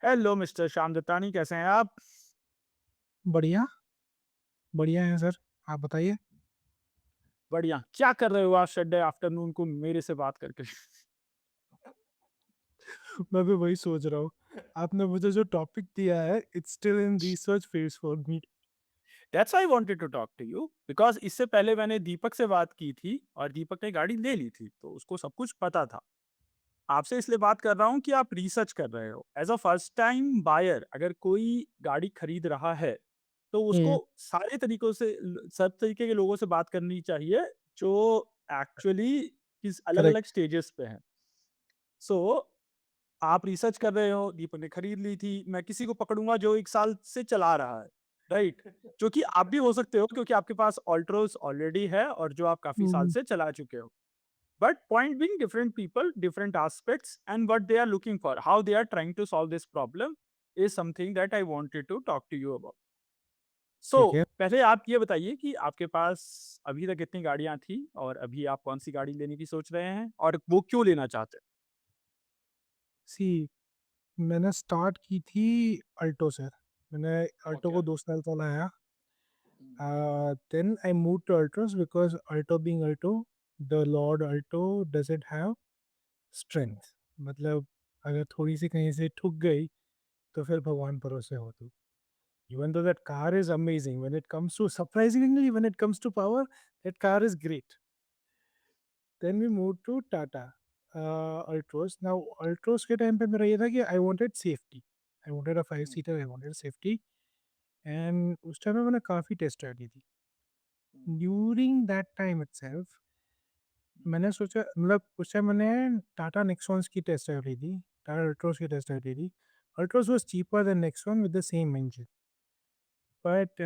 Hello mister Shyam Dattani, कैसे हैं आप? बढ़िया, बढ़िया है सर। आप बताइए? बढ़िया। क्या कर रहे हो आज संडे आफ्टरनून को मेरे से बात करके? मैं भी वही सोच रहा हूँ। आपने मुझे जो टॉपिक दिया है, it's still in research phase for me. That's why I wanted to talk to you because इससे पहले मैंने दीपक से बात की थी और दीपक ने गाड़ी ले ली थी, तो उसको सब कुछ पता था। आपसे इसलिए बात कर रहा हूँ कि आप रिसर्च कर रहे हो। As a first time buyer अगर कोई गाड़ी खरीद रहा है, तो उसको हुँ, सारे तरीकों से सब तरीके के लोगों से बात करनी चाहिए जो एक्चुअली किस अलग-अलग करेक्ट। स्टेजेस पे हैं। सो आप रिसर्च कर रहे हो, दीपक ने खरीद ली थी, मैं किसी को पकड़ूँगा जो 1 साल से चला रहा है, राइट? जो कि आप भी हो सकते हो क्योंकि आपके पास ऑल्ट्रोस ऑलरेडी है और जो आप काफ़ी साल हुँ, से चला चुके हो। But point being different people, different aspects and what they are looking for, how they are trying to solve this problem is something that I wanted to talk to you about. So, ठीक है। पहले आप ये बताइए कि आपके पास अभी तक कितनी गाड़ियाँ थी और अभी आप कौन-सी गाड़ी लेने की सोच रहे हैं और वो क्यों लेना चाहते हैं? सी मैंने स्टार्ट की थी अल्टो से। मैंने अल्टो Okay. को 2 साल चलाया। Mm, then I moved to Altroz because Alto being Alto, the lord Alto doesn't have strength. मतलब अगर थोड़ी-सी कहीं से ठुक गई, तो फिर भगवान भरोसे हो तू। Even though that car is amazing, when it comes to surprisingly, when it comes to power, that car is great. Then we moved to Tata Altroz. Now Altroz के टाइम पे मेरा ये था कि I wanted safety. I wanted a five mm, seater. I wanted safety. And उस time में मैंने काफ़ी टेस्ट ड्राइव ली थी. mm, During that time itself, mm, मैंने सोचा मतलब उस टाइम मैंने टाटा नेक्सॉन्स की टेस्ट ड्राइव ली थी. टाटा अल्ट्रोज की टेस्ट ड्राइव ली थी. Altroz was cheaper than Nexon with the same engine. But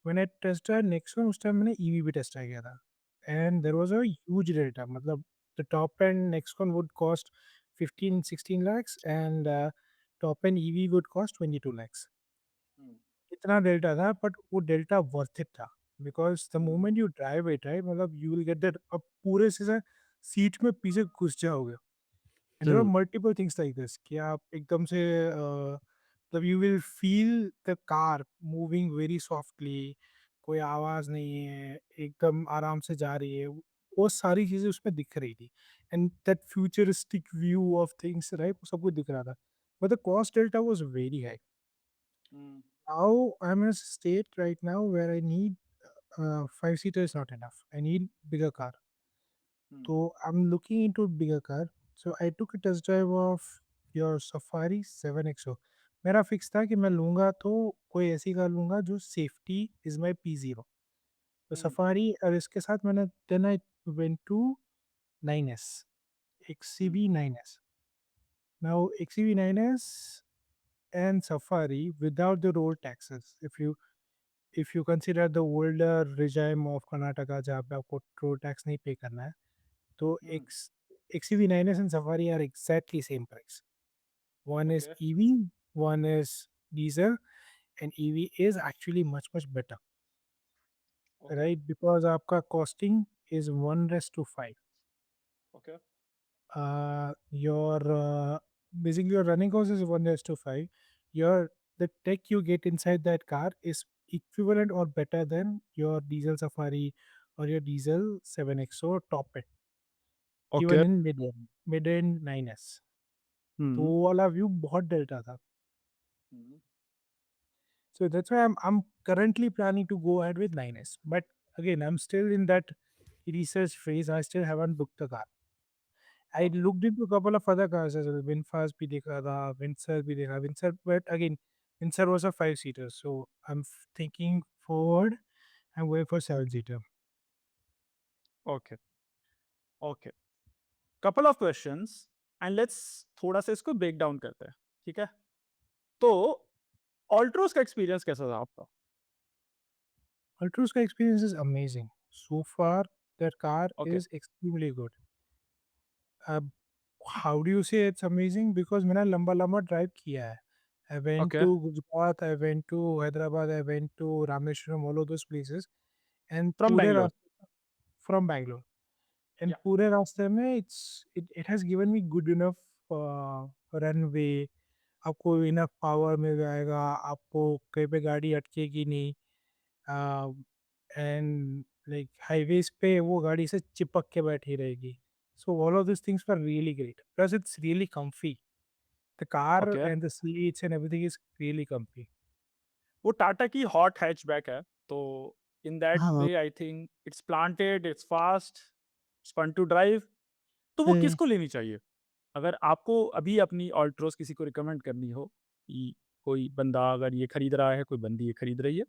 when I test drive Nexon उस टाइम मैंने ईवी भी टेस्ट ड्राइव किया था. And there mm, was a huge delta. मतलब the top end Nexon would cost 15-16 lakhs and top end EV would cost 22 lakhs. mm, इतना डेल्टा था but वो डेल्टा वर्थ इट था because the mm, moment you drive it right मतलब you will get that अब पूरे से seat में पीछे घुस जाओगे and there are mm, multiple things like this कि आप एकदम से मतलब you will feel the car moving very softly कोई आवाज़ नहीं है एकदम आराम से जा रही है वो सारी चीज़ें उसमें दिख रही थी and that futuristic view of things right वो सब कुछ दिख रहा था but the cost delta was very high mm, now I'm in a state right now where I need five seater is not enough. I need bigger car. mm, So I'm looking into bigger car. So I took a test drive of your Safari 7XO. मेरा fix था कि मैं लूँगा तो कोई ऐसी car लूँगा जो सेफ्टी इज़ माय P0. तो mm, सफारी और इसके साथ मैंने then I went to 9S mm, XCV 9S. Now XCV 9S and Safari without the road taxes. If you consider the older regime of Karnataka जहाँ पे आपको road tax नहीं पे करना है, तो mm. X XUV9S and Safari are exactly same price. One is Okay. EV, one is diesel, and EV is actually much better, Okay. right? Because आपका costing is 1:5. Okay. Your basically your running cost is 1:5. Your the tech you get inside that car is equivalent or better than your diesel Safari or your diesel 7XO top end, Okay. even in mid end 9S. तो हुँ, वो वाला view बहुत delta था. हुँ। So that's why I'm currently planning to go ahead with 9S. But again, I'm still in that research phase. I still haven't booked the car. I Okay. looked into a couple of other cars as well. VinFast भी देखा था, Windsor भी देखा. Windsor, but again, Windsor was a five seater, so I'm thinking forward. I'm going for seven seater. Okay, okay. Couple of questions and let's थोड़ा-सा इसको break down करते हैं, ठीक है? तो ऑल्ट्रोस का एक्सपीरियंस कैसा था आपका? Ultra's experience is amazing. So far, that car okay, is extremely good. Uh, how do you say it's amazing? Because मैंने लंबा-लंबा ड्राइव किया है. I went okay, to Gujarat, I went to Hyderabad, I went to Rameshwaram, all of those places, and from पूरे बैंगलोर। रास्ते from Bangalore. And या, पूरे रास्ते में it has given me good enough runway. आपको इनफ पावर मिल जाएगा, आपको कहीं पे गाड़ी अटकेगी नहीं, एंड लाइक हाईवेज पे वो गाड़ी से चिपक के बैठी रहेगी. So all of this things are really great plus it's really comfy. The car okay. and the seats and everything is really comfy. वो टाटा की हॉट हैचबैक है, तो इन दैट हाँ. Way I think it's planted, it's fast, it's fun to drive. तो वो हुँ. किसको लेनी चाहिए? अगर आपको अभी अपनी ऑल्ट्रोस किसी को रिकमेंड करनी हो कि कोई बंदा अगर ये खरीद रहा है, कोई बंदी ये खरीद रही है,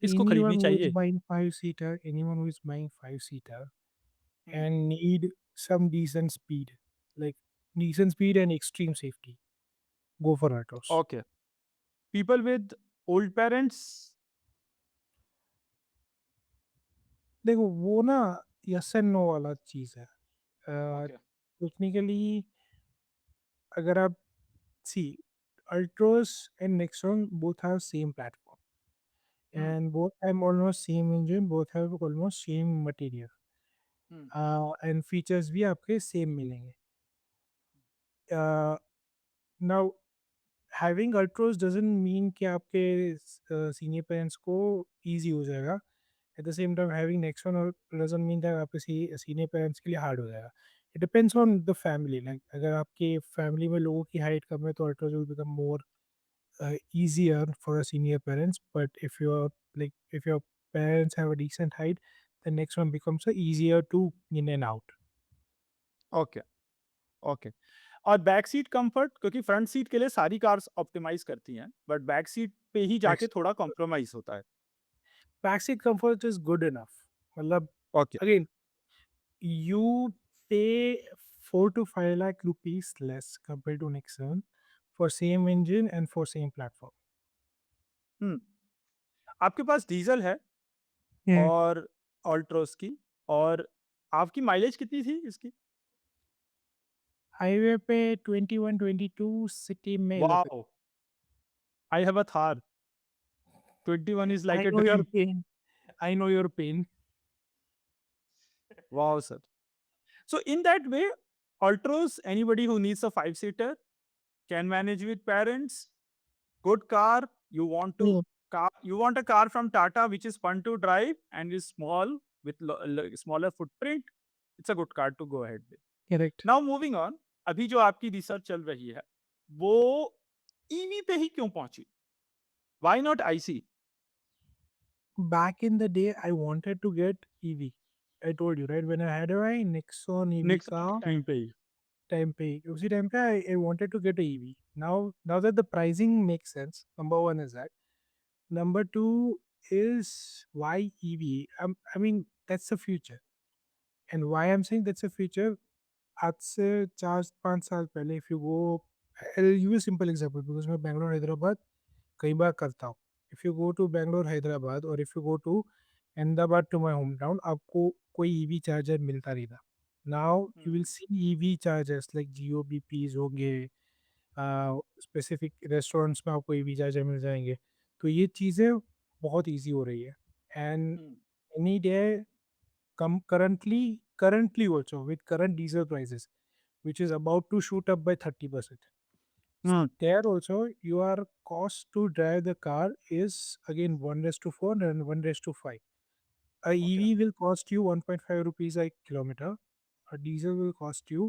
किसको Anyone खरीदनी who is चाहिए? buying five-seater, anyone who is buying five-seater Hmm. and need some decent speed, like decent speed and extreme safety, go for Altos. Okay. People with old parents. देखो वो ना यस एंड नो वाला चीज़ है। Okay. Technically अगर आप सी Altos and Nexon both have same platform hmm. and both have almost same engine, both have almost same material. Hmm. And features भी आपके same मिलेंगे. Now having Altroz doesn't mean कि आपके senior parents को easy हो जाएगा. Eight the same time having next one doesn't mean that आपके senior parents के लिए हार्ड हो जाएगा. It depends on the family. Like अगर आपके फैमिली में लोगों की हाइट कम है तो Altroz will become more easier for a senior parents. But if your parents have a decent height, the next one becomes easier to in and out. Okay. Okay. और back seat comfort, क्योंकि front seat के लिए सारी cars optimise करती हैं, but back seat पे ही जाके थोड़ा कॉम्प्रोमाइज होता है। Backseat comfort is good enough. मतलब okay. again, you pay 4 to 5 lakh rupees less compared to Nexon for same engine and for same platform. हम्म। आपके पास डीजल है Yeah. और ऑल्ट्रोस की, और आपकी माइलेज कितनी थी इसकी? हाईवे पे 21-22, सिटी में 11. Wow! I have a Thar, 21 is like I a know your dream. pain. I know your pain. Wow sir! So in that way, Altros, anybody who needs a five-seater can manage with parents. Good car. Yeah. You want a car from Tata which is fun to drive and is small with smaller footprint. It's a good car to go ahead with. Correct. Now moving on, अभी जो आपकी research चल रही है, वो EV पे ही क्यों पहुंची? Why not IC? Back in the day, I wanted to get EV. I told you, right? When I had a Nexon EV Nixon के car, टाइम पे ही। time पे उसी time पे I wanted to get a EV. Now that the pricing makes sense, number one is that. Number two is why EV? I mean, that's the future. And why I'm saying that's the future, आज से 4-5 साल पहले if you go, I'll use a simple example because मैं बैंगलोर हैदराबाद कई बार करता हूँ. If you go to Bangalore Hyderabad or if you go to Ahmedabad to my hometown, आपको कोई EV चार्जर मिलता नहीं था. Now you will see EV chargers like Jio BPs होंगे, स्पेसिफिक रेस्टोरेंट्स में आपको ईवी चार्जर मिल जाएंगे. तो ये चीज़ें बहुत ईजी हो रही है. And any day come currently also with current diesel prices which is about to shoot up by 30%, hmm. there also your cost to drive the car is again 1:4 and 1:5. A okay. EV will cost you 1.5 rupees a kilometer. A diesel will cost you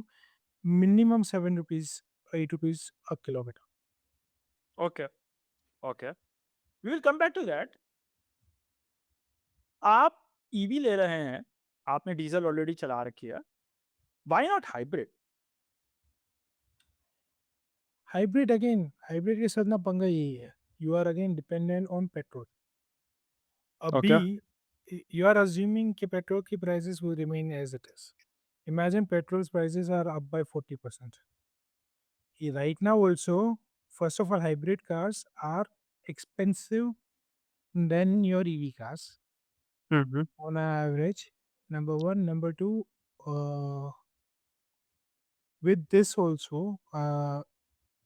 minimum 7 rupees, 8 rupees a kilometer. Okay. Okay. We will come back to that. आप EV ले रहे हैं, आपने diesel already चला रखी है, why not hybrid? Hybrid के साथ ना पंगा यही है. You are again dependent on petrol. अभी ओके। यू आर अज्यूमिंग कि पेट्रोल की prices will remain as it is. Imagine petrol's prices are up by 40%. Right now also, first of all, hybrid cars are expensive than your EV cars hmm. on average. Number one. Number two, with this also,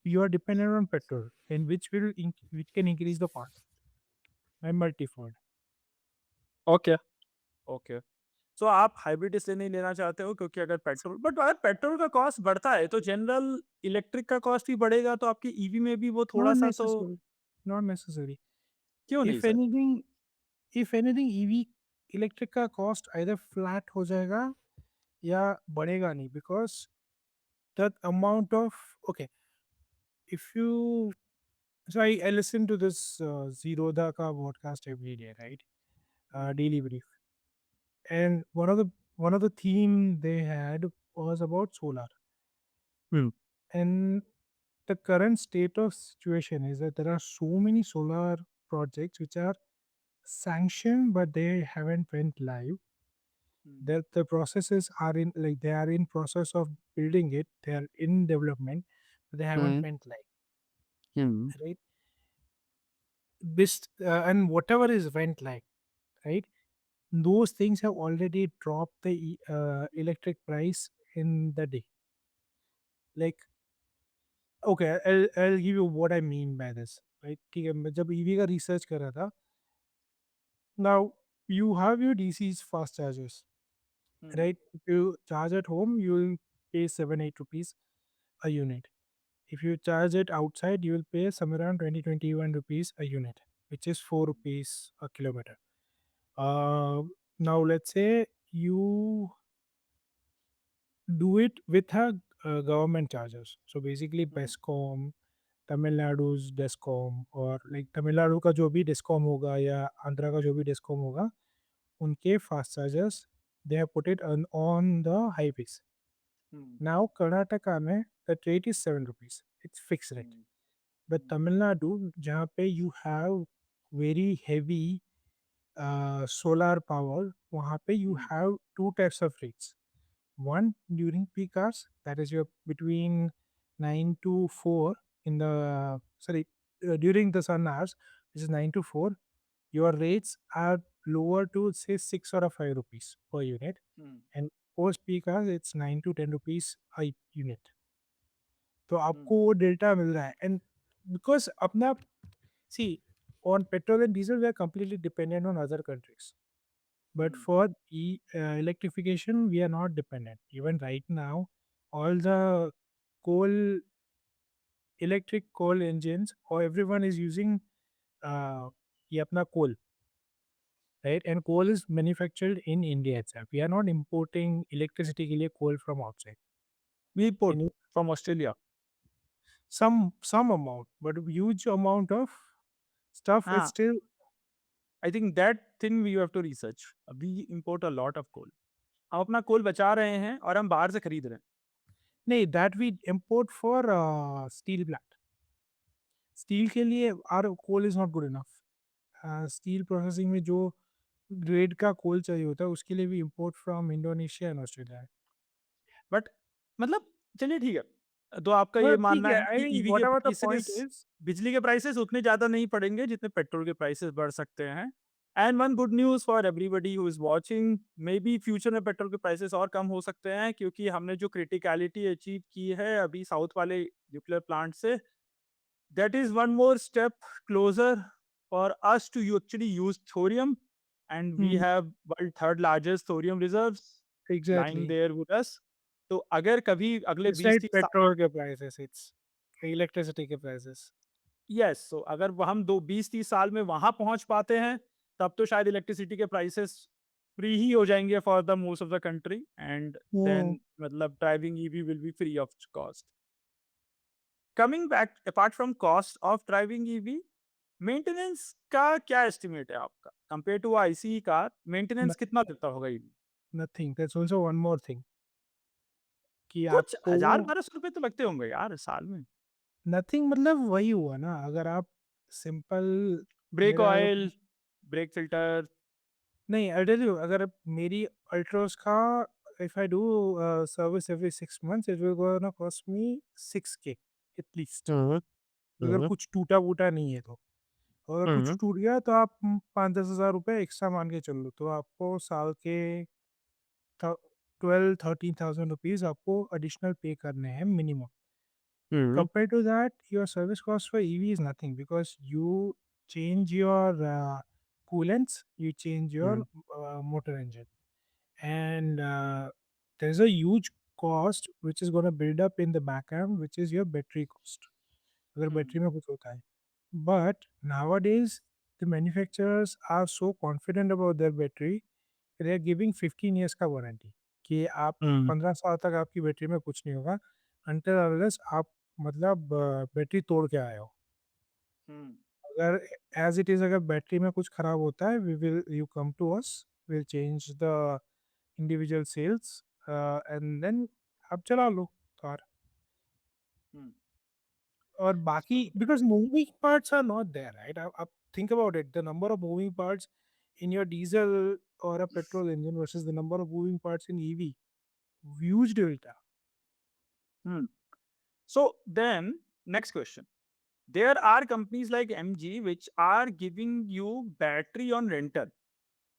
you are dependent on petrol, and which can increase the cost by multifold. Okay. Okay. So आप hybrid इसलिए नहीं लेना चाहते हो क्योंकि अगर petrol का cost बढ़ता है तो जनरल इलेक्ट्रिक का कॉस्ट भी बढ़ेगा, तो आपकी ईवी में भी वो नॉट थोड़ा-सा तो नेसेसरी, नॉट नेसेसरी। क्यों नहीं if sir? Anything if anything EV electric का कॉस्ट आइदर फ्लैट हो जाएगा या बढ़ेगा नहीं, because the amount of okay, if you so I listen to this Zerodha ka podcast every day, right? Hmm, Daily brief. And one of the theme they had was about solar. Hmm, And the current state of situation is that there are so many solar projects which are sanctioned but they haven't went live. Hmm, That the processes are in, like, they are in process of building it. They are in development, but they haven't hmm, went live, hmm, right? This and whatever is went live, right? Those things have already dropped the electric price in the day. Like, okay, I'll give you what I mean by this, right? ठीक है, मैं जब EV का research कर रहा था, now you have your DC's fast chargers, hmm, right? If you charge at home, you'll pay 7-8 rupees a unit. If you charge it outside, you will pay somewhere around 20-21 rupees a unit, which is 4 rupees a kilometer. Uh, Now let's say you do it with a government chargers. So basically, hmm, Bescom, Tamil Nadu's Descom, और like Tamil Nadu का जो भी discom होगा या आंध्रा का जो भी discom होगा, उनके fast chargers they have put it on the highways. Hmm, Now Karnataka में the rate is 7 rupees. It's fixed rate. Hmm, But hmm, Tamil Nadu जहाँ पे you have very heavy solar power, वहाँ पे you hmm, have two types of rates. One during peak hours, that is your between 9 to 4 in the sorry during the sun hours, which is 9 to 4, your rates are lower to say 6 or 5 rupees per unit, hmm, and post peak hours it's 9 to 10 rupees a unit. तो हुँ, आपको वो delta मिल रहा है, and because अपना सी on petrol and diesel we are completely dependent on other countries, but hmm, for electrification we are not dependent. Even right now, all the coal electric coal engines, or everyone is using uh, ये अपना coal, right? And coal is manufactured in India itself. We are not importing electricity के लिए coal from outside. We import And from Australia. some amount, but huge amount of stuff is हाँ, still. I think that thing we have to research. We import a lot of coal. हम अपना कोल बचा रहे हैं और हम बाहर से खरीद रहे हैं। नहीं, that we import for steel plant. Steel के लिए our coal is not good enough. Steel processing में जो ग्रेड का कोल चाहिए होता है, उसके लिए भी import from Indonesia and Australia है। बट मतलब चलिए ठीक है। तो आपका ये मतलब ठीक मानना है, है आई कि मीन ईवी के whatever the prices point is. बिजली के प्राइसेस उतने ज़्यादा नहीं पड़ेंगे जितने पेट्रोल के प्राइसेस बढ़ सकते हैं। And one good news for everybody who is watching, may be future में पेट्रोल के प्राइसेस और कम हो सकते हैं क्योंकि हमने जो क्रिटिकैलिटी अचीव की है अभी साउथ वाले न्यूक्लियर प्लांट से, that is one more step closer for us to actually use thorium, and we hmm, have world third largest thorium reserves lying exactly. there with us। तो अगर कभी अगले इट्स लाइक 20-30 साल, petrol के prices, it's electricity के prices. Yes, सो अगर हम दो 20-30 साल में वहां पहुंच पाते हैं तब तो शायद इलेक्ट्रिसिटी के प्राइसेस फ्री ही हो जाएंगे for the most of the country, and hmm, then मतलब driving EV will be free of cost. Coming back, apart from cost of driving EV, maintenance का क्या एस्टिमेट है आपका? कंपेयर टू आईसी कार न maintenance कितना देता होगा EV? Nothing, there's also one more thing कि कुछ आपको 1000-1200 रुपए तो लगते होंगे यार साल में। नथिंग मतलब वही हुआ ना, अगर आप सिंपल ब्रेक मेरा अगर ऑयल, ब्रेक फिल्टर। नहीं, आई टेल यू, अगर मेरी अल्ट्रोस का if I do service every 6 months, it will gonna cost me 6K at least. Hmm, अगर हुँ, कुछ टूटा-वूटा नहीं है तो। और अगर कुछ हुँ, टूट गया तो आप 5-10 हज़ार रुपए एक्स्ट्रा मान के चल लो, तो आपको साल के थ 12-13,000 रुपीज़ आपको एडिशनल पे करने हैं minimum. Hmm, Compared to that, your service cost for EV is nothing because you change your coolants, you change your hmm, motor engine. and there's a huge cost which is going to build up in the back end, which is your battery cost. अगर Hmm. Battery में कुछ होता है, but nowadays the manufacturers are so confident about their battery, they are giving 15 years का warranty कि आप Hmm. 15 साल तक आपकी बैटरी में कुछ नहीं होगा, until unless आप मतलब बैटरी तोड़ के आए हो। Hmm. अगर एज़ इट इज़ अगर बैटरी में कुछ खराब होता है, we will you come to us, will change the individual cells and then आप चला लो कार। Hmm. और बाकी because moving parts are not there, right? आप think about it, the number of moving parts in your diesel और a petrol engine versus the number of moving parts in EV, huge delta. Hmm. So then, next question. There are companies like MG which are giving you battery on rental.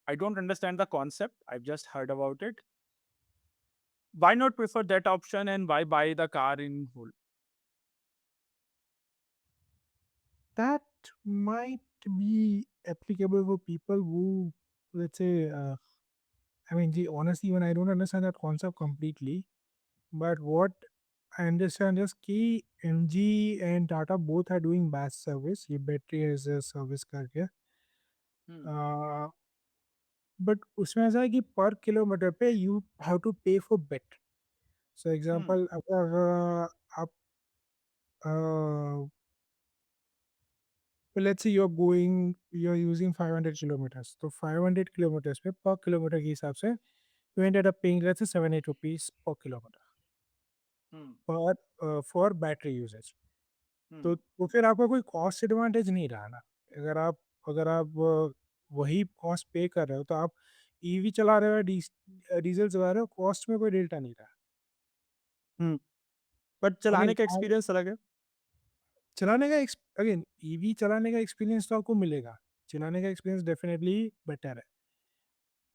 I don't understand the concept. I've just heard about it. Why not prefer that option and why buy the car in whole? That might be applicable for people who, let's say, I mean, gee, honestly, even I don't understand that concept completely. But what I understand is कि MG and Tata both are doing batch service. ये battery as a service करके. Hmm. Uh, but उसमें ऐसा है कि per kilometer पे you have to pay for bit. So Hmm. example अगर आप let's say you're using 500 kilometers. तो 500 kilometers पे per kilometer के हिसाब से you ended up paying let's say 7-8 rupees per kilometer Hmm. for battery usage. Hmm. तो फिर आपका कोई कॉस्ट एडवांटेज नहीं रहा ना। अगर आप वही कॉस्ट पे कर रहे हो तो आप ईवी चला रहे हो या डीज़ल चला रहे हो, कॉस्ट में कोई डेल्टा नहीं रहा। Hmm. बट चलाने अगेन का एक्सपीरियंस अलग है। चलाने का अगेन ईवी चलाने का एक्सपीरियंस तो आपको मिलेगा। चलाने का एक्सपीरियंस डेफिनिटली बेटर है।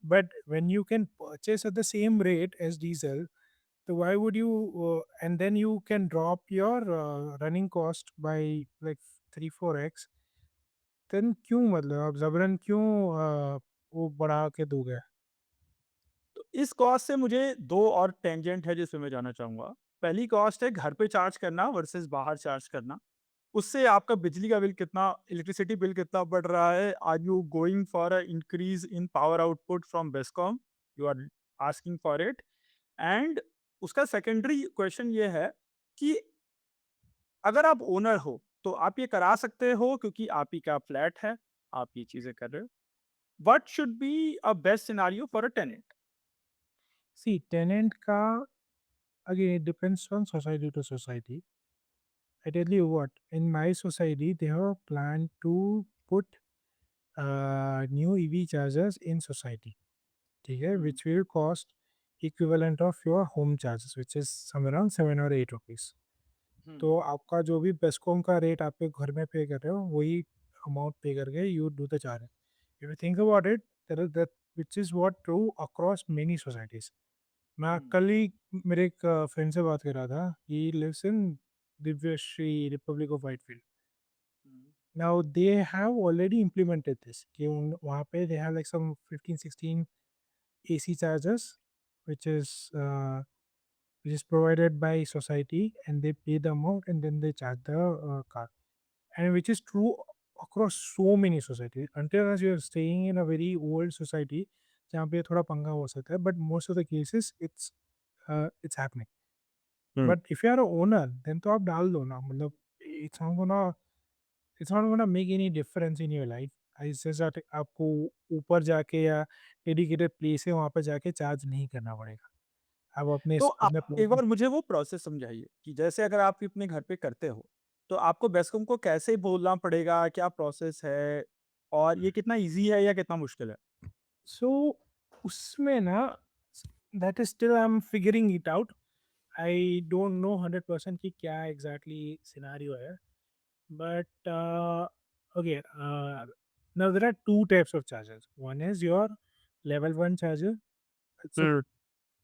But when you can purchase at the same rate as diesel, तो why would you and then you can drop your running cost by like 3-4x, then क्यों मतलब आप ज़बरन क्यों वो बढ़ा के दोगे? तो इस कॉस्ट से मुझे 2 और टेंजेंट है जिसमें मैं जाना चाहूँगा। पहली कॉस्ट है घर पे चार्ज करना वर्सेस बाहर चार्ज करना। उससे आपका बिजली का बिल कितना इलेक्ट्रिसिटी बिल कितना बढ़ रहा है? Are you going for a increase in power output from BESCOM? You are asking for it and उसका सेकेंडरी क्वेश्चन ये है कि अगर आप ओनर हो, तो आप ये करा सकते हो क्योंकि आप ही का फ्लैट है, आप ये चीज़ें कर रहे हो। What should be a best scenario for a tenant? See tenant का again it depends on society to society. I tell you what, in my society, they have planned to put new EV chargers in society, ठीक है, हुँ, which will cost equivalent of your home charges, which is somewhere around 7 or 8 rupees. हुँ, तो आपका जो भी BESCOM का rate आप पे घर में पे कर रहे हो वही अमाउंट पे करके you do the charge. If you think about it, that which is what true across many societies. मैं हुँ, कल ही मेरे एक फ्रेंड से बात कर रहा था, he lives in Divyashree Republic of Whitefield. Hmm, Now they have already implemented this कि वहाँ पे they have like some 15-16 AC chargers which is uh, which is provided by society, and they pay the amount and then they charge the car, and which is true across so many societies until as you are staying in a very old society जहाँ पे थोड़ा पंगा हो सकता है, but most of the cases it's happening. Hmm. But if you are a owner then तो आप डाल दो ना, मतलब it's not gonna make any difference in your life. It's just that आपको ऊपर जाके या डेडिकेटेड प्लेस है वहाँ पे जाके चार्ज नहीं करना पड़ेगा। आप अपने तो आप अपने एक प्लेस बार मुझे वो प्रोसेस समझाइए कि जैसे अगर आप अपने घर पे करते हो, तो आपको बेस्कॉम को कैसे बोलना पड़ेगा? क्या प्रोसेस है? और ये कितना ईज़ी है या कितना मुश्किल है? सो उसमें ना that is still I am figuring it out. I don't know 100% कि क्या एग्जैक्टली सिनेरियो है, but okay now there are two types of chargers. One is your level 1 charger. So हुँ,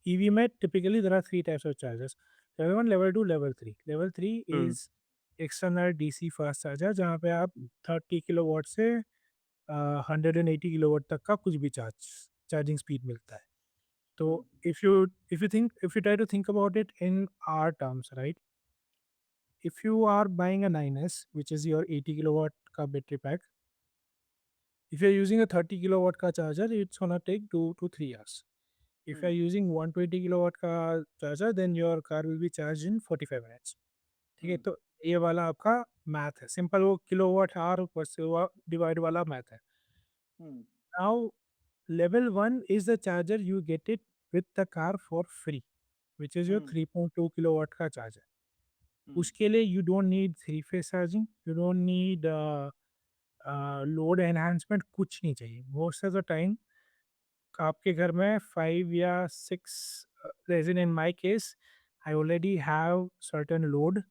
EV में typically there are three types of chargers. Level 1, level 2, level 3. Level 3 hmm, is external DC fast charger जहाँ पे आप 30 kilowatt से 180 kilowatt तक का कुछ भी चार्जिंग स्पीड मिलता है। तो Hmm. if you try to think about it in our terms, right? If you are buying a 9s, which is your 80 kilowatt ka battery pack, if you're using a 30 kilowatt ka charger, it's gonna take 2 to 3 hours. If Hmm. you're using 120 kilowatt का charger, then your car will be charged in 45 minutes. ठीक है, Hmm. तो ये वाला आपका math है, simple वो kilowatt hour versus divide वाला मैथ है. Hmm. Now level 1 is the charger, you get it with the car for free, which is your Hmm. 3.2 kilowatt का चार्जर. Hmm. उसके लिए you don't need three phase charging, you don't need load enhancement, कुछ नहीं चाहिए. Most of the time आपके घर में 5 या 6, as in my case, I already have certain load.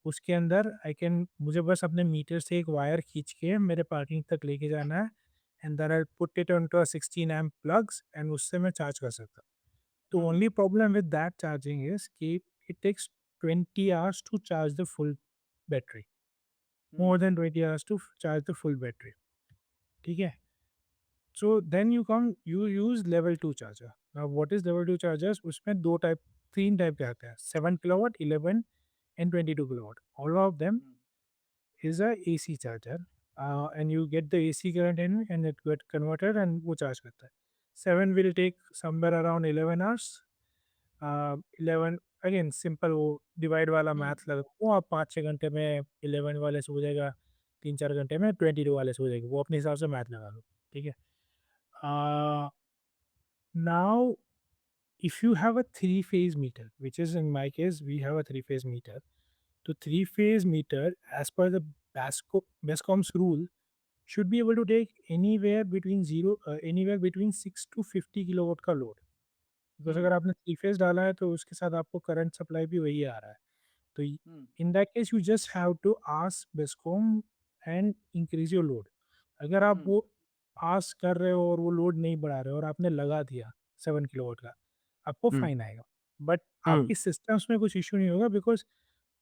उसके अंदर आई कैन मुझे बस अपने मीटर से एक वायर खींच के मेरे पार्किंग तक लेके जाना है, and then I put it onto a 16 amp plugs, and उससे मैं चार्ज कर सकता हूँ. तो Hmm. Only problem with that charging is कि it takes 20 hours to charge the full battery, Hmm. More than 20 hours to charge the full battery. ठीक है? So then you use level 2 charger. Now what is level 2 chargers? उसमें 2 type 3 type के आते हैं, 7 kilowatt, 11 and 22 kilowatt. All of them Hmm. is a AC charger, and you get the AC current in and it get converted and वो charge करता है. 7 will take somewhere around 11 hours. 11 again simple वो divide वाला Hmm. Math लगा वो आप 5-6 घंटे में 11 वाले से हो जाएगा, 3-4 घंटे में 22 वाले से हो जाएगा. वो अपने हिसाब से मैथ लगा लो. ठीक है? Uh, Now, if you have a three-phase meter, which is in my case, we have a three-phase meter. So three-phase meter, as per the Bescom's rule, should be able to take anywhere between 6 to 50 kilowatt का load. Because Hmm. अगर आपने three phase डाला है तो उसके साथ आपको current supply भी वही आ रहा है. तो Hmm. In that case you just have to ask BESCOM and increase your load. अगर आप Hmm. वो आस्क कर रहे हो और वो लोड नहीं बढ़ा रहे हो और आपने लगा दिया 7 किलोवाट का, आपको Hmm. फाइन आएगा. But Hmm. आपकी सिस्टम्स में कुछ इशू नहीं होगा, बिकॉज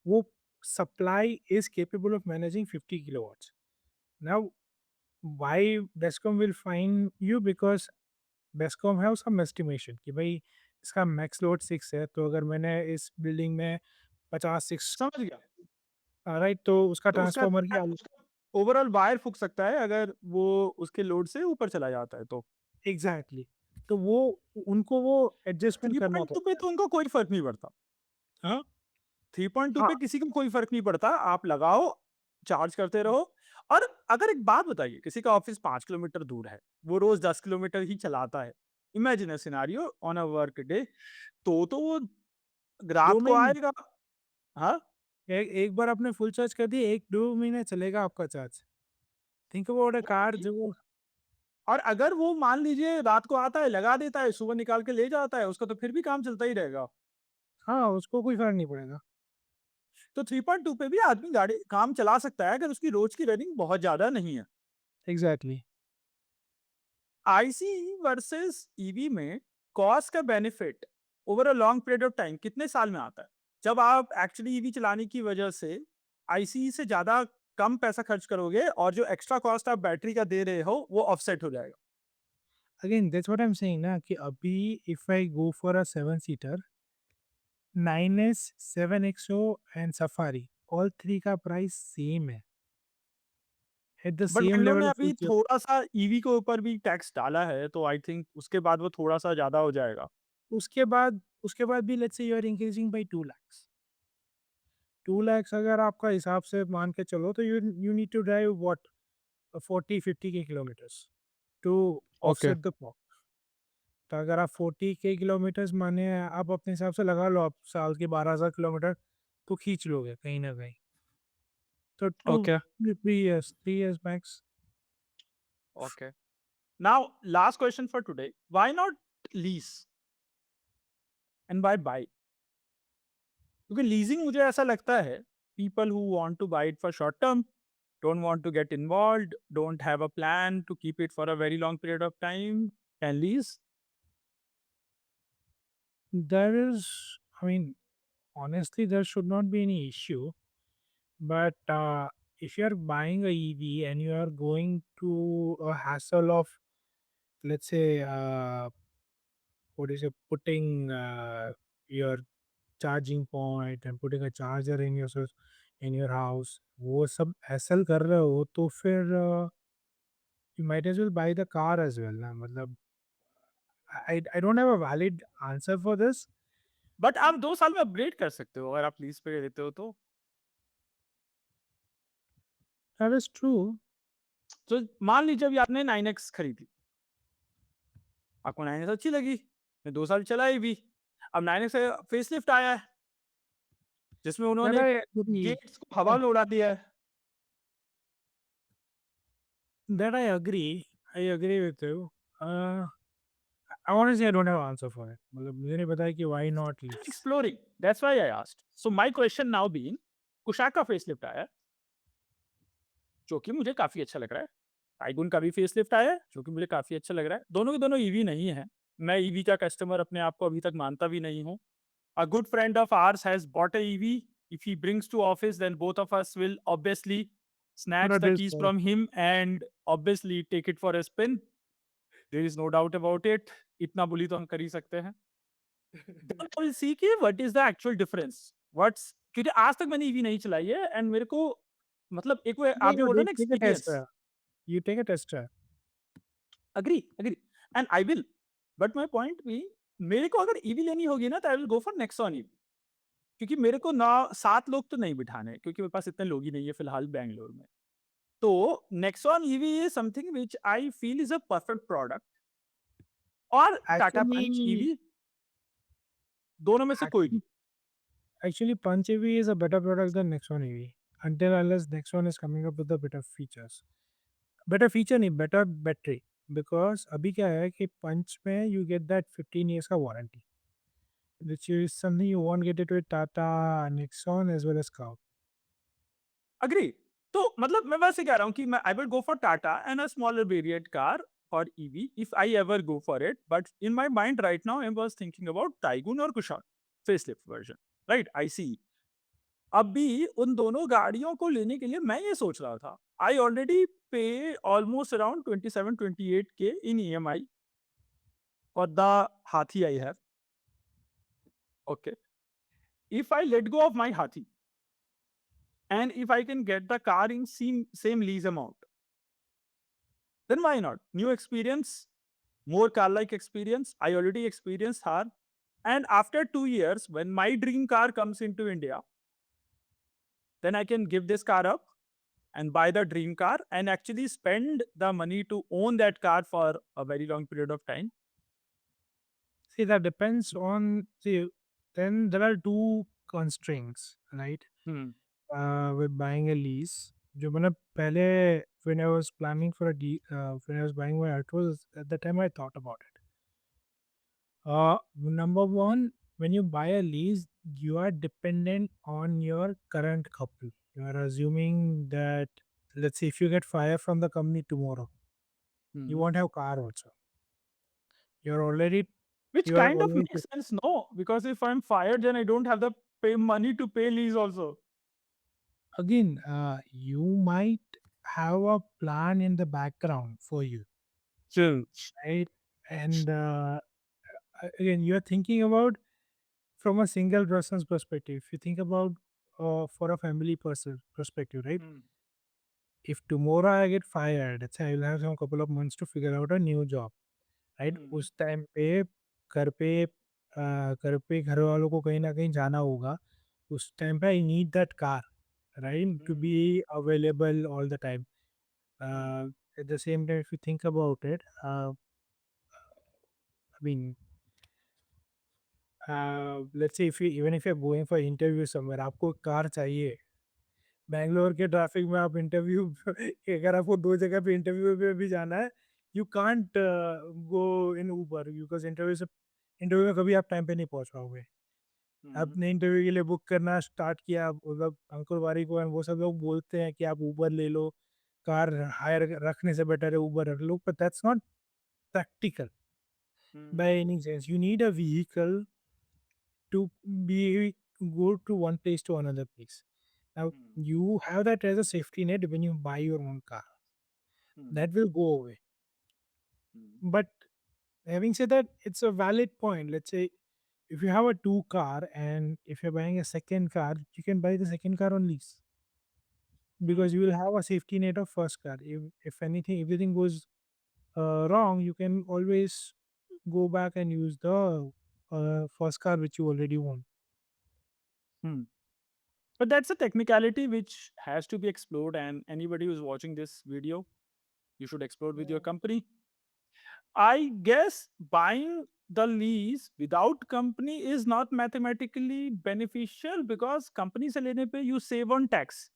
वो supply is capable of managing 50 kilowatts. Now why BESCOM will fine you? Because BESCOM है उसका एस्टिमेशन कि भाई इसका मैक्स लोड 6 है, तो अगर मैंने इस बिल्डिंग में 50 6 समझ गया। राइट, तो उसका तो उसका ट्रांसफार्मर की उसका ओवरऑल वायर फूक सकता है अगर वो उसके लोड से ऊपर चला जाता है तो। एग्जैक्टली. तो वो उनको वो एडजस्टमेंट करना 3.2 पे पड़ता है. तो उनको कोई फ़र्क नहीं पड़ता। हाँ. 3.2 हाँ. पे किसी को कोई फ़र्क नहीं पड़ता, आप लगाओ, चार्ज करते रहो। और अगर एक बात बताइए, किसी का ऑफ़िस 5 किलोमीटर दूर है, वो रोज़ 10 किलोमीटर ही चलाता है। Imagine a scenario on a work day, तो वो दो रात को महीने आएगा। हाँ? एक बार आपने फुल चार्ज कर दिया, 1-2 महीने चलेगा आपका charge. Think about a car वही। जो वो. और अगर वो मान लीजिए रात को आता है, लगा देता है, सुबह निकाल के ले जाता है, उसका तो फिर भी काम चलता ही रहेगा। हाँ, उसको कोई फर्क नहीं पड़ेगा. तो 3.2 पे भी आदमी गाड़ी काम चला सकता है अगर उसकी रोज की रनिंग बहुत ज़्यादा नहीं है। एग्जैक्टली. आईसी वर्सेस ईवी में कॉस्ट का benefit over a long period of time कितने साल में आता है? जब आप एक्चुअली ईवी चलाने की वजह से आईसी से ज़्यादा कम पैसा खर्च करोगे और जो एक्स्ट्रा कॉस्ट आप बैटरी का दे रहे हो, वो ऑफसेट हो जाएगा। Again that's what I am saying ना, कि अभी if I go for a 7 seater, 9s, 7XO and safari, all 3 का प्राइस सेम है, एट द बट सेम इन्होंने लेवल ऑफ अभी फीचर. थोड़ा-सा ईवी के ऊपर भी टैक्स डाला है, तो आई थिंक उसके बाद वो थोड़ा-सा ज़्यादा हो जाएगा। उसके बाद भी let's say you are increasing by 2 lakhs. 2 lakhs अगर आपका हिसाब से मान के चलो, तो you need to drive what 40-50 के kilometers to okay. Offset the cost. तो अगर आप 40 के किलोमीटर्स माने, आप अपने हिसाब से लगा लो, आप साल के 12,000 किलोमीटर तो खींच लोगे कहीं ना कहीं. तो to okay. 3 years max. Okay. Now last question for today, why not lease and why buy? क्योंकि लीजिंग मुझे ऐसा लगता है people who want to buy it for short term, don't want to get involved, don't have a plan to keep it for a very long period of time, can lease. There is, I mean, honestly, there should not be any issue. But if you are buying a EV and you are going to a hassle of, let's say, what is it, putting your charging point and putting a charger in your house, वो सब hassle कर रहे हो तो फिर you might as well buy the car as well ना, मतलब I don't have a valid answer for this. But आप 2 साल में अपग्रेड कर सकते हो अगर आप लीज़ पे लेते हो तो। That is true. तो मान लीजिए अभी आपने 9X खरीदी, आपको 9X अच्छी लगी, फिर 2 साल चलाई भी। अब 9X से फेसलिफ्ट आया है, जिसमें That उन्होंने I agree. गेट्स को हवा में उड़ा दिया है। That I agree. I agree with you. I honestly I don't have an answer for it. मतलब मुझे नहीं पता है कि why not lease. Exploring, that's why I asked. So my question now being, Kushaq का फेसलिफ्ट आया है, जो कि मुझे काफ़ी अच्छा लग रहा है। टाइगून का भी फेसलिफ्ट आया है, जो कि मुझे काफ़ी अच्छा लग रहा है। दोनों के दोनों ईवी नहीं है। मैं ईवी का कस्टमर अपने आप को अभी तक मानता भी नहीं हूँ। A good friend of ours has bought a EV. If he brings to office, then both of us will obviously snatch That the is keys from him and obviously take it for a spin. There is no doubt about it. इतना बुली तो हम कर ही सकते हैं। Then we'll see कि what is the actual difference. What's क्योंकि आज तक मैंने ईवी नहीं चलाई है एंड मेरे को मतलब एक वो नहीं, आपने no, बोला ना take a test experience. drive. You take a test drive. Agree agree and I will, but my point भी, मेरे को अगर ईवी लेनी होगी ना तो I will go for Nexon EV. क्योंकि मेरे को ना 7 लोग तो नहीं बिठाने, क्योंकि मेरे पास इतने लोग ही नहीं है फिलहाल बैंगलोर में। तो Nexon EV is something which I feel is a perfect product, और टाटा पंच Actually, ईवी, दोनों में से कोई नहीं। actually, actually, Punch EV is a better product than Nexon EV. Until unless Nexon is coming up with the better features. Better feature नहीं, better battery. Because अभी क्या है कि Punch में you get that 15 years का warranty, which is something you won't get it with Tata, Nexon as well as Scout. Agree. तो मतलब मैं वैसे कह रहा हूँ कि मैं आई will go for Tata and a smaller variant car for EV if I ever go for it, but in my mind right now I was thinking about tycoon और कुशाक फेसलिफ्ट वर्जन। राइट, आई सी। अब भी उन दोनों गाड़ियों को लेने के लिए मैं ये सोच रहा था, आई ऑलरेडी पे ऑलमोस्ट अराउंड 27-28 के इन ईएमआई फॉर द हाथी I have. Okay, if I let go of my हाथी and if I can get the car in same lease amount, then why not? New experience, more car like experience. I already experienced Thar. And after 2 years, when my dream car comes into India, then I can give this car up and buy the dream car and actually spend the money to own that car for a very long period of time. See, that depends on, see, then there are two constraints, right? Hmm. With buying a lease. जो मैंने पहले, when I was planning for when I was buying my autos, at the time I thought about it. Number one, when you buy a lease, you are dependent on your current couple. You are assuming that, let's say, if you get fired from the company tomorrow, you Hmm. won't have car also. You're already, Which you are kind of always makes sense, no? Because if I'm fired, then I don't have the pay money to pay lease also. again. You might have a plan in the background for you, Chill. right? And again, you're thinking about from a single person's perspective. If you think about for a family person perspective, right? Hmm. If tomorrow I get fired, let's say I will have some couple of months to figure out a new job, right? Hmm. उस time पे घर पे घर वालों को कहीं ना कहीं जाना होगा. उस टाइम पे I need that car, right, to Hmm. be available all the time. Hmm. At the same time, if you think about it, I mean, let's say if you're going for interview somewhere, आपको car चाहिए. बैंगलोर के traffic में आप interview अगर आपको 2 जगह पे interview पे भी जाना है, you can't go in Uber, because interview में कभी आप टाइम पे नहीं पहुँच पाओगे. Hmm. आपने इंटरव्यू के लिए बुक करना स्टार्ट किया, मतलब अंकुर वारिक को वो सब लोग बोलते हैं कि आप उबर ले लो, कार हायर रखने से बेटर है उबर रख लो, but that's not practical Hmm. By any sense. You need a vehicle to be go to one place to another place. Now Hmm. you have that as a safety net when you buy your own car. Hmm. That will go away. Hmm. But Having said that, it's a valid point. Let's say if you have a two car and if you're buying a second car, you can buy the second car on lease Hmm. because you will have a safety net of first car. If anything, everything goes wrong, you can always go back and use the first car which you already own. Hmm. But that's a technicality which has to be explored, and anybody who's watching this video, you should explore with your company. I guess buying the lease without company is not mathematically beneficial because company se lene pe you save on tax,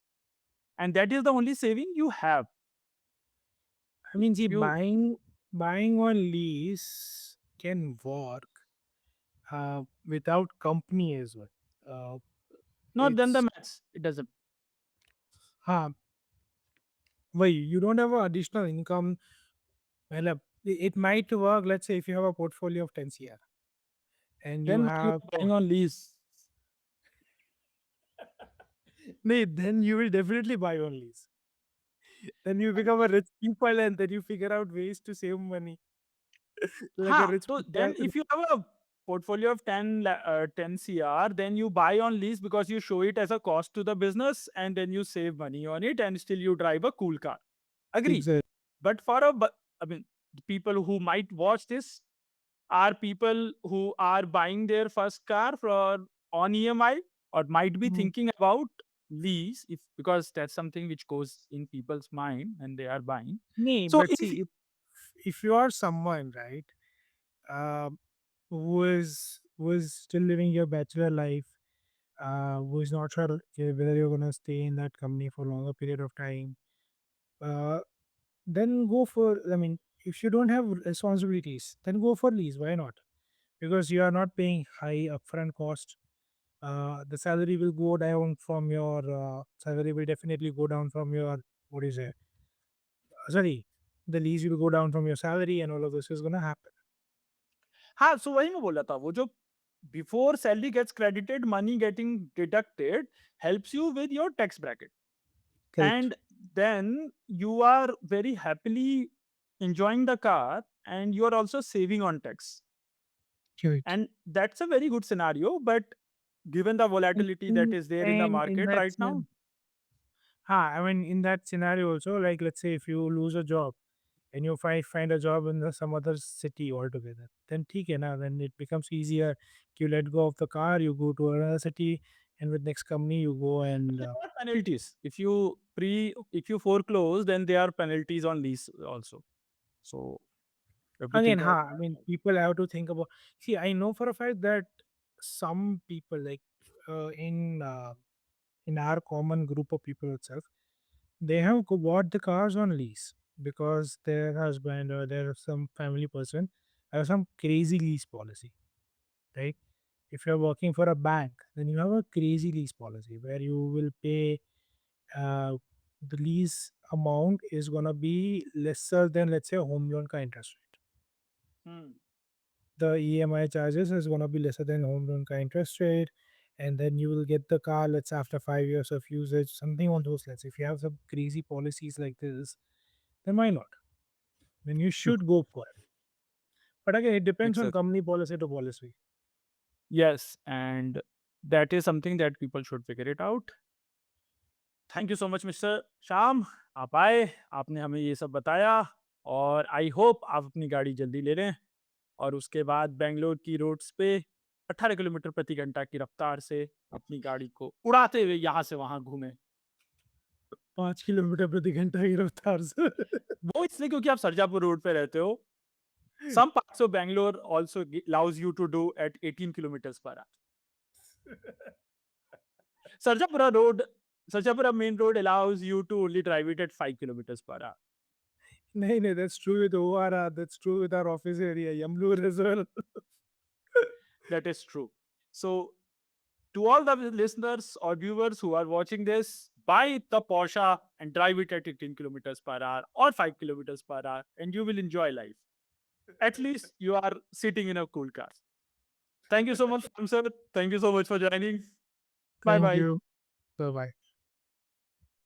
and that is the only saving you have. I mean, see, You buying on lease can work without company as well. Uh, not done the it's maths. It doesn't. huh, why you don't have a additional income. Well, it might work. Let's say if you have a portfolio of 10 CR and you Then why you have, are buying on lease? no, then you will definitely buy on lease. Then you become a rich people and then you figure out ways to save money like a Ha. rich So people. then, if you have a portfolio of 10 CR, then you buy on lease because you show it as a cost to the business, and then you save money on it, and still you drive a cool car. Agree. Exactly. But I mean, the people who might watch this are people who are buying their first car for on EMI, or might be Mm. thinking about lease, if because that's something which goes in people's mind and they are buying. Nee, So but if see, if you are someone, right, um, who is still living your bachelor life, who is not sure whether you're gonna stay in that company for a longer period of time, uh, then go for. I mean, if you don't have responsibilities, then go for lease. Why not? Because you are not paying high upfront cost. The salary will go down from your salary will definitely go down from your what is it? Sorry, the lease will go down from your salary, and all of this is gonna happen. हाँ, सो वही मैं बोल रहा था, वो जो before salary gets credited, money getting deducted helps you with your tax bracket, Correct. and then you are very happily enjoying the car, and you are also saving on tax, Correct. and that's a very good scenario. But given the And volatility that is there in the in market that right now. I mean, in that scenario also, like let's say if you lose a job and you find a job in some other city altogether, then ठीक है ना, then it becomes easier. You let go of the car, you go to another city, and with next company you go and There are penalties if you foreclose, then there are penalties on lease also, so you have to again, think about I mean, that. people have to think about. See, I know for a fact that some people, like in our common group of people itself, they have bought the cars on lease because their husband or their some family person have some crazy lease policy, right? If you're working for a bank, then you have a crazy lease policy where you will pay uh, the lease amount is gonna be lesser than let's say a home loan ka interest rate. Hmm. The EMI charges is gonna be lesser than home loan ka interest rate, and then you will get the car, let's say after 5 years of usage, something on those lines. If you have some crazy policies like this, then why not? Then you should go for it. But again, it depends on Exactly. company policy to policy. Yes, and that is something that people should figure it out. Thank you so much mister Shyam, आप आए, आपने हमें ये सब बताया, और I hope आप अपनी गाड़ी जल्दी ले लें, और उसके बाद बेंगलोर की रोड्स पे 18 किलोमीटर प्रति घंटा की रफ्तार से अपनी गाड़ी को उड़ाते हुए यहाँ से वहाँ घूमें। 5 किलोमीटर प्रति घंटा की रफ्तार से वो इसलिए क्योंकि आप सरजापुर रोड पे रहते हो। Some parts of Bangalore also allows you to do at 18 kilometers per hour. Sarjapura Road, Sarjapura main road allows you to only drive it at 5 kilometers per hour. नहीं नहीं, that's true with ORR, that's true with our office area, Yamlur as well. That is true. So, to all the listeners or viewers who are watching this, buy the Porsche and drive it at 18 kilometers per hour or 5 kilometers per hour, and you will enjoy life. At least you are sitting in a cool car. Thank you so much, sir. Thank you so much for joining. Bye Thank bye. you. Bye bye.